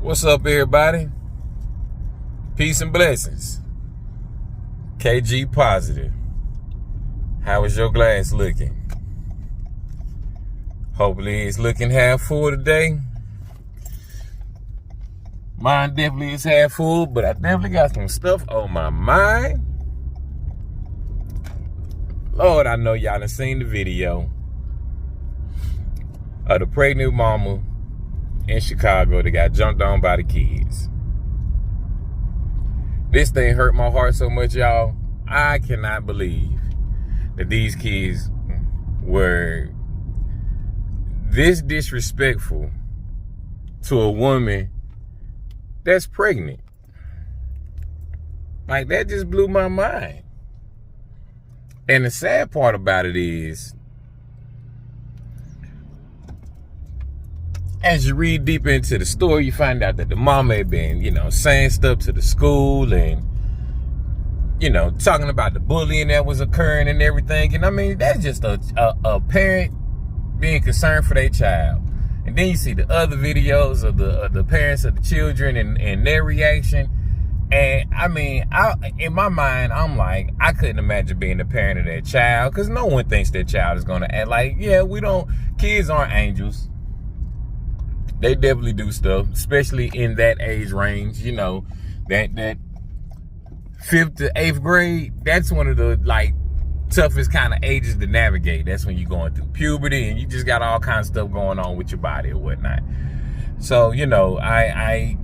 What's up, everybody? Peace and blessings. KG positive. How is your glass looking? Hopefully it's looking half full today. Mine definitely is half full, but I definitely got some stuff on my mind. Lord, I know y'all done seen the video of the pregnant mama in Chicago that got jumped on by the kids. This thing hurt my heart so much, y'all. I cannot believe that these kids were this disrespectful to a woman that's pregnant. Like, that just blew my mind. And the sad part about it is, as you read deep into the story, you find out that the mama had been, saying stuff to the school and, talking about the bullying that was occurring and everything. And I mean, that's just a parent being concerned for their child. And then you see the other videos of the parents of the children and their reaction. And I mean, in my mind, I'm like, I couldn't imagine being the parent of that child, because no one thinks their child is going to act like, kids aren't angels. They definitely do stuff, especially in that age range. That 5th to 8th grade, that's one of the toughest kind of ages to navigate. That's when you're going through puberty and you just got all kinds of stuff going on with your body or whatnot. So, I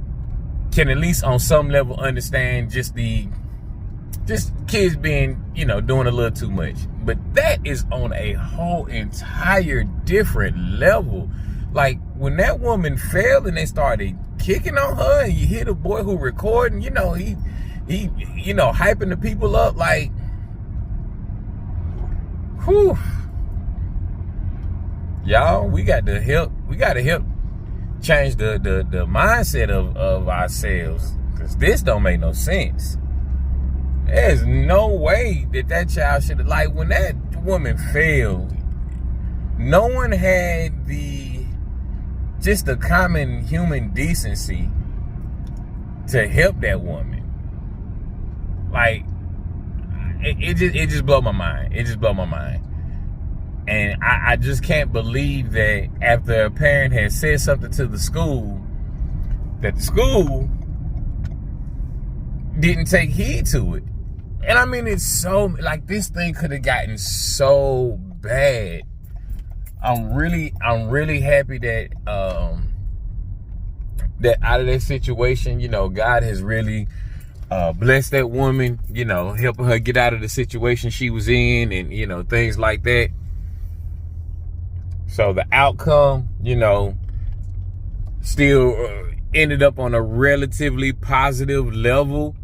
can at least on some level understand just kids being, doing a little too much. But that is on a whole entire different level. Like, when that woman fell and they started kicking on her, and you hear the boy who recording, he hyping the people up, like, whew. Y'all, we got to help change the mindset of ourselves, because this don't make no sense. There's no way that child should have, when that woman failed, no one had the common human decency to help that woman. It just blew my mind. It just blew my mind. And I just can't believe that after a parent had said something to the school, that the school didn't take heed to it. And I mean, it's so, this thing could have gotten so bad. I'm really happy that that out of that situation, God has really blessed that woman, helping her get out of the situation she was in, and things like that. So the outcome, still ended up on a relatively positive level.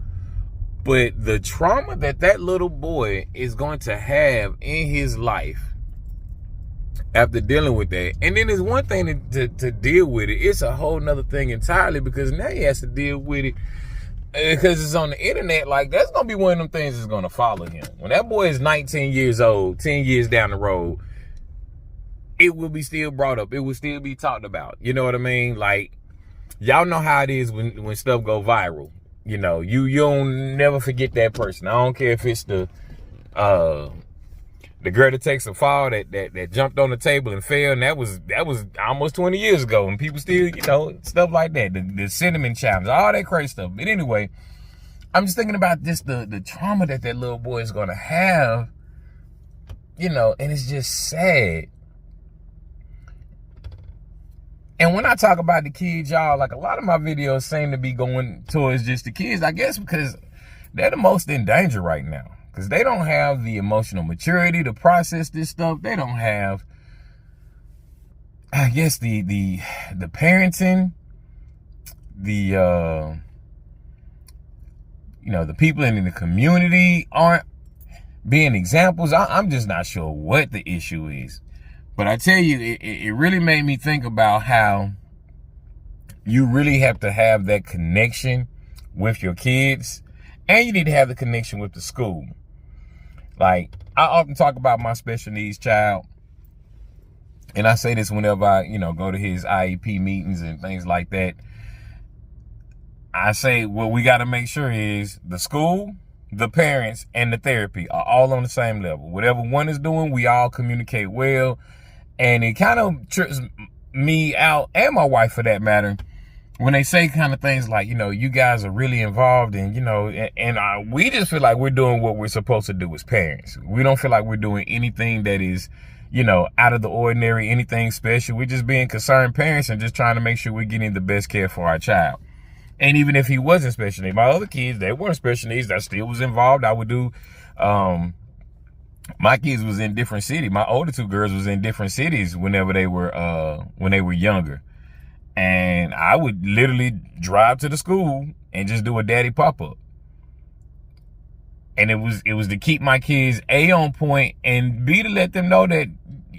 But the trauma that little boy is going to have in his life after dealing with that. And then it's one thing to deal with it. It's a whole nother thing entirely, because now he has to deal with it because it's on the internet. That's going to be one of them things that's going to follow him. When that boy is 19 years old, 10 years down the road, it will be still brought up. It will still be talked about. You know what I mean? Y'all know how it is when stuff go viral. You'll never forget that person. I don't care if it's the girl that takes a fall that jumped on the table and fell, and that was almost 20 years ago, and people still, stuff like that. The cinnamon challenge, all that crazy stuff. But anyway, I'm just thinking about this, the trauma that little boy is gonna have, and it's just sad. And when I talk about the kids, y'all, a lot of my videos seem to be going towards just the kids, I guess because they're the most in danger right now. Because they don't have the emotional maturity to process this stuff. They don't have, I guess, the parenting, the people in the community aren't being examples. I'm just not sure what the issue is. But I tell you, it really made me think about how you really have to have that connection with your kids, and you need to have the connection with the school. I often talk about my special needs child, and I say this whenever I, go to his IEP meetings and things like that. I say what we got to make sure is the school, the parents, and the therapy are all on the same level. Whatever one is doing, we all communicate well. And it kind of trips me out, and my wife for that matter, when they say kind of things like, you guys are really involved and, we just feel like we're doing what we're supposed to do as parents. We don't feel like we're doing anything that is, out of the ordinary, anything special. We're just being concerned parents and just trying to make sure we're getting the best care for our child. And even if he wasn't special needs, my other kids, they weren't special needs. I still was involved. I would do, my kids was in different cities. My older two girls was in different cities whenever they were, when they were younger. And I would literally drive to the school and just do a daddy pop-up. And it was to keep my kids, A, on point, and B, to let them know that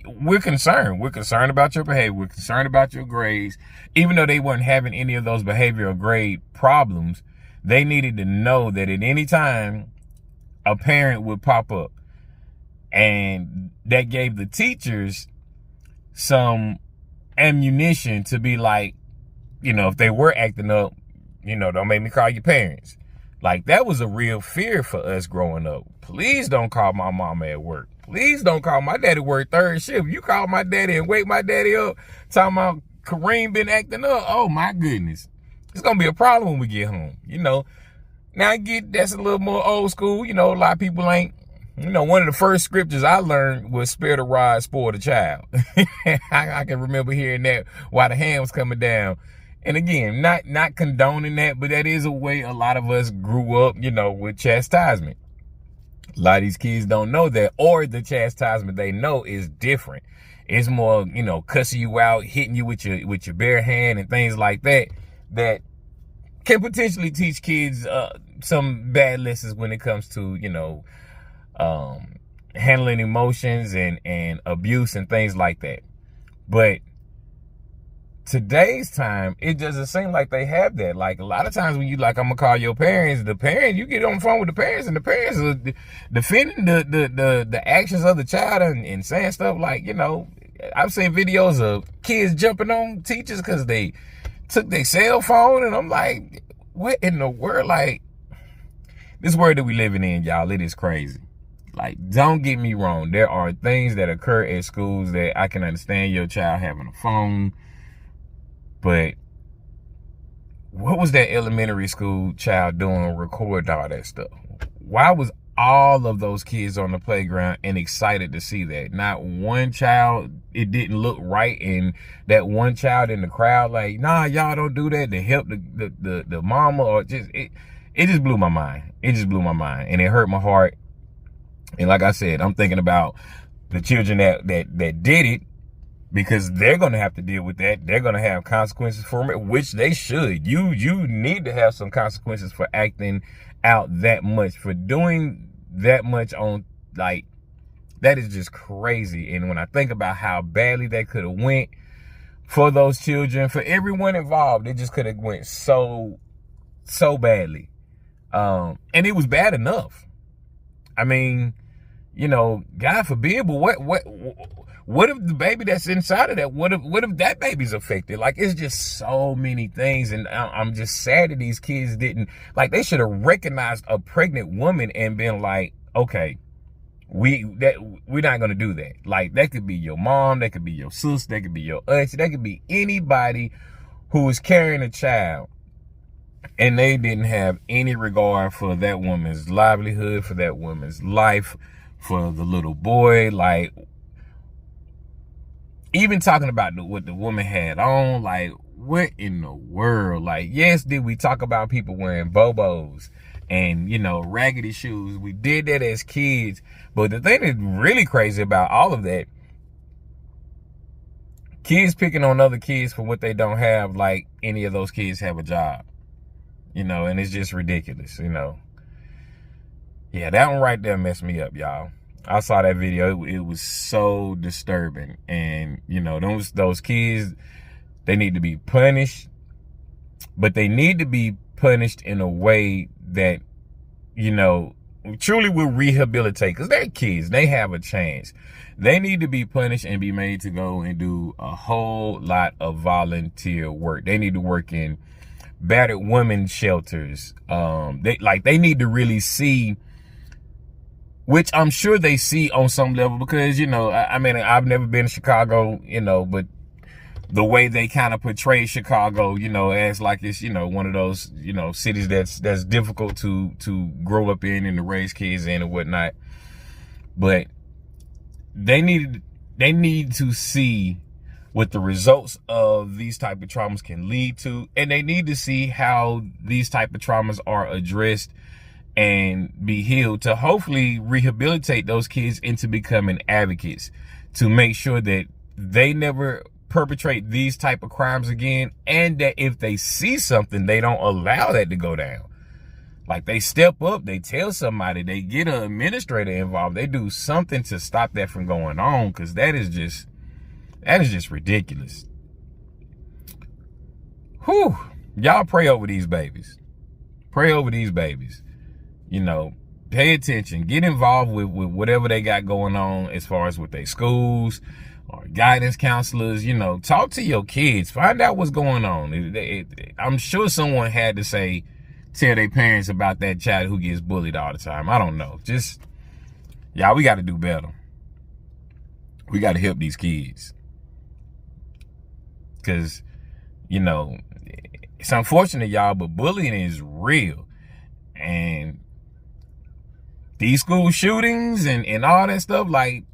we're concerned. We're concerned about your behavior. We're concerned about your grades. Even though they weren't having any of those behavioral grade problems, they needed to know that at any time a parent would pop up. And that gave the teachers some ammunition to be like, if they were acting up, don't make me call your parents. Like, that was a real fear for us growing up. Please don't call my mama at work. Please don't call my daddy work third shift. You call my daddy and wake my daddy up talking about Kareem been acting up. Oh my goodness. It's going to be a problem when we get home. Now I get that's a little more old school. A lot of people ain't, one of the first scriptures I learned was spare the rod, spoil the child. I can remember hearing that while the hand was coming down. And again, not condoning that, but that is a way a lot of us grew up, with chastisement. A lot of these kids don't know that, or the chastisement they know is different. It's more, cussing you out, hitting you with your bare hand and things like that, that can potentially teach kids some bad lessons when it comes to, handling emotions and abuse and things like that. But today's time, it doesn't seem like they have that. Like, a lot of times when you like, I'm gonna call your parents, you get on the phone with the parents, and the parents are defending the actions of the child and saying stuff like, I've seen videos of kids jumping on teachers because they took their cell phone, and I'm like, what in the world? Like, this world that we living in, y'all, it is crazy. Like, don't get me wrong. There are things that occur at schools that I can understand your child having a phone. But what was that elementary school child doing recording all that stuff? Why was all of those kids on the playground and excited to see that? Not one child, it didn't look right, and that one child in the crowd like, nah, y'all don't do that to help the mama, or just, it just blew my mind. It just blew my mind, and it hurt my heart. And like I said, I'm thinking about the children that did it, because they're going to have to deal with that. They're going to have consequences for it, which they should. You need to have some consequences for acting out that much, for doing that much on, like, that is just crazy. And when I think about how badly that could have went for those children, for everyone involved, it just could have went so badly. And it was bad enough. I mean, God forbid, but what if the baby that's inside of that, what if that baby's affected? Like, it's just so many things. And I'm just sad that these kids didn't, like, they should have recognized a pregnant woman and been like, okay, we're not going to do that. Like, that could be your mom, that could be your sister, that could be your auntie, that could be anybody who is carrying a child. And they didn't have any regard for that woman's livelihood, for that woman's life, for the little boy. Like, even talking about what the woman had on, like, what in the world? Like, yes, did we talk about people wearing Bobos and, raggedy shoes? We did that as kids. But the thing that's really crazy about all of that, kids picking on other kids for what they don't have, like any of those kids have a job. And it's just ridiculous, Yeah, that one right there messed me up, y'all. I saw that video. It was so disturbing. And, those kids, they need to be punished. But they need to be punished in a way that, truly will rehabilitate. Because they're kids. They have a chance. They need to be punished and be made to go and do a whole lot of volunteer work. They need to work in battered women shelters. They need to really see, which I'm sure they see on some level, because, you know, I mean, I've never been to Chicago, you know, but the way they kind of portray Chicago, you know, as like it's, you know, one of those, you know, cities that's difficult to grow up in and to raise kids in and whatnot. But they need to see what the results of these type of traumas can lead to, and they need to see how these type of traumas are addressed and be healed, to hopefully rehabilitate those kids into becoming advocates, to make sure that they never perpetrate these type of crimes again, and that if they see something, they don't allow that to go down. Like, they step up, they tell somebody, they get an administrator involved, they do something to stop that from going on, because that is just ridiculous. Whew. Y'all pray over these babies. Pray over these babies. You know, pay attention. Get involved with whatever they got going on as far as with their schools or guidance counselors. You know, talk to your kids. Find out what's going on. I'm sure someone had to tell their parents about that child who gets bullied all the time. I don't know. Just, y'all, we got to do better. We got to help these kids. Because, you know, it's unfortunate, y'all, but bullying is real. And these school shootings and all that stuff, like,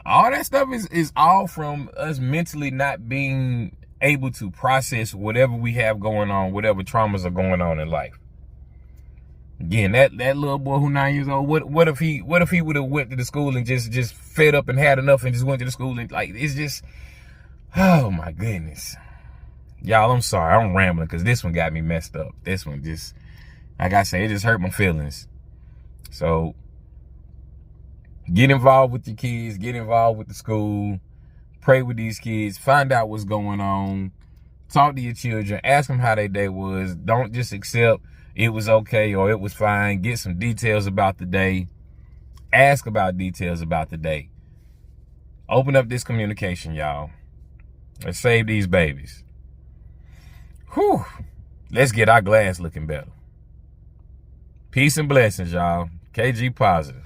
all that stuff is all from us mentally not being able to process whatever we have going on, whatever traumas are going on in life. Again, that little boy who 9 years old, what if he would have went to the school and just fed up and had enough and just went to the school, and like, it's just, oh my goodness. Y'all, I'm sorry, I'm rambling, because this one got me messed up. This one just, like I say, it just hurt my feelings. So get involved with your kids, get involved with the school, pray with these kids, find out what's going on, talk to your children, ask them how their day was. Don't just accept it was okay or it was fine. Get some details about the day. Ask about details about the day. Open up this communication, y'all. Let's save these babies. Whew. Let's get our glass looking better. Peace and blessings, y'all. KG positive.